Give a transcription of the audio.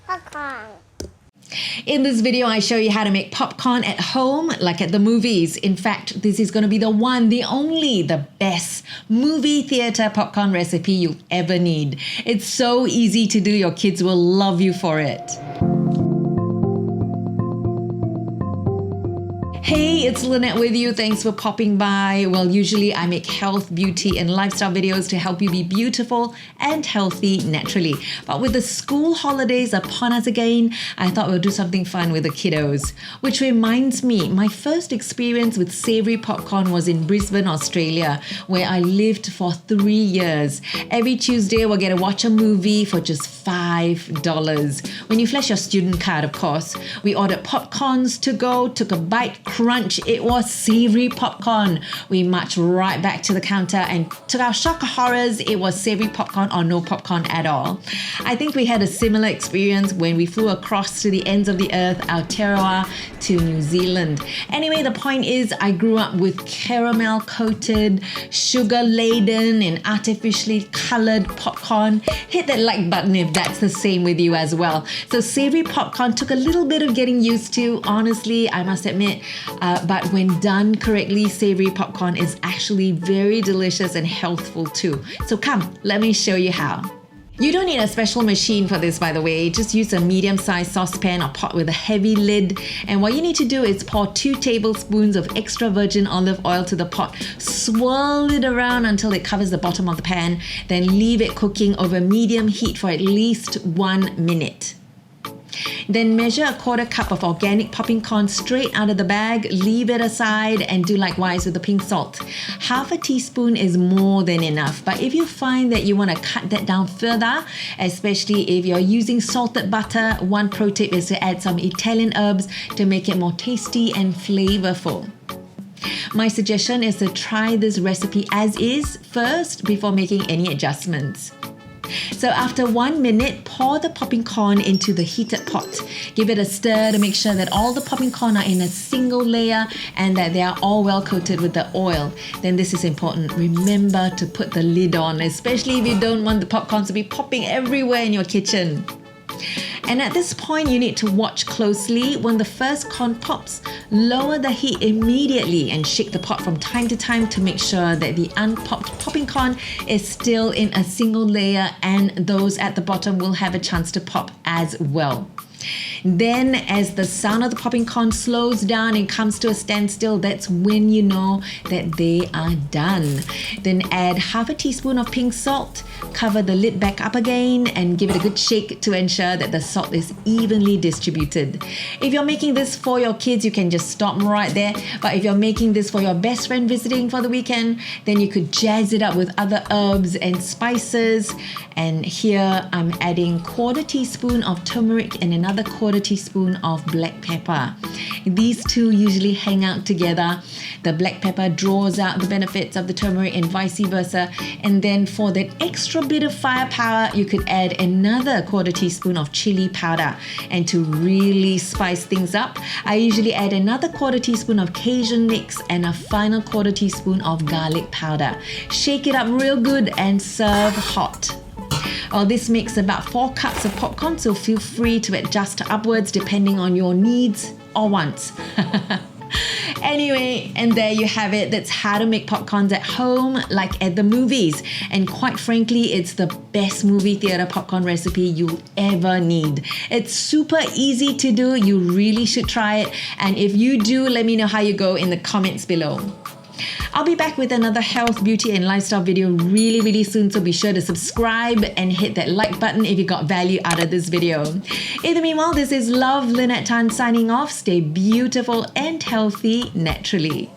popcorn. In this video, I show you how to make popcorn at home, like at the movies. In fact, this is going to be the one, the only, the best movie theater popcorn recipe you'll ever need. It's so easy to do. Your kids will love you for it. Hey, it's Lynette with you. Thanks for popping by. Well, usually I make health, beauty, and lifestyle videos to help you be beautiful and healthy naturally. But with the school holidays upon us again, I thought we'll do something fun with the kiddos. Which reminds me, my first experience with savory popcorn was in Brisbane, Australia, where I lived for 3 years. Every Tuesday, we'll get to watch a movie for just $5. When you flash your student card, of course. We ordered popcorns to go, took a bite, crunch. It was savory popcorn. We marched right back to the counter and to our shock horrors, it was savory popcorn or no popcorn at all. I think we had a similar experience when we flew across to the ends of the earth, Aotearoa to New Zealand. Anyway, the point is I grew up with caramel coated, sugar laden and artificially colored popcorn. Hit that like button if that's the same with you as well. So savory popcorn took a little bit of getting used to, honestly, I must admit. But when done correctly, savory popcorn is actually very delicious and healthful too. So come, let me show you how. You don't need a special machine for this, by the way. Just use a medium-sized saucepan or pot with a heavy lid. And what you need to do is pour 2 tablespoons of extra virgin olive oil to the pot. Swirl it around until it covers the bottom of the pan. Then leave it cooking over medium heat for at least 1 minute. Then measure a 1/4 cup of organic popping corn straight out of the bag, leave it aside, and do likewise with the pink salt. 1/2 teaspoon is more than enough, but if you find that you want to cut that down further, especially if you're using salted butter, one pro tip is to add some Italian herbs to make it more tasty and flavorful. My suggestion is to try this recipe as is first before making any adjustments. So after 1 minute, pour the popping corn into the heated pot. Give it a stir to make sure that all the popping corn are in a single layer and that they are all well coated with the oil. Then this is important. Remember to put the lid on, especially if you don't want the popcorn to be popping everywhere in your kitchen. And at this point, you need to watch closely. When the first corn pops, lower the heat immediately and shake the pot from time to time to make sure that the unpopped popping corn is still in a single layer and those at the bottom will have a chance to pop as well. Then as the sound of the popping corn slows down and comes to a standstill, that's when you know that they are done. Then add 1/2 teaspoon of pink salt, cover the lid back up again and give it a good shake to ensure that the salt is evenly distributed. If you're making this for your kids, you can just stop right there. But if you're making this for your best friend visiting for the weekend, then you could jazz it up with other herbs and spices. And here I'm adding 1/4 teaspoon of turmeric and another 1/4 teaspoon of black pepper. These two usually hang out together. The black pepper draws out the benefits of the turmeric and vice versa. And then for that extra bit of firepower, you could add another 1/4 teaspoon of chili powder. And to really spice things up, I usually add another 1/4 teaspoon of Cajun mix and a final 1/4 teaspoon of garlic powder. Shake it up real good and serve hot. Well, this makes about 4 cups of popcorn, so feel free to adjust upwards depending on your needs or wants. Anyway, and there you have it. That's how to make popcorns at home, like at the movies. And quite frankly, it's the best movie theater popcorn recipe you'll ever need. It's super easy to do. You really should try it. And if you do, let me know how you go in the comments below. I'll be back with another health, beauty and lifestyle video really soon, so be sure to subscribe and hit that like button if you got value out of this video. In the meanwhile, this is Lynette Tan signing off. Stay beautiful and healthy naturally.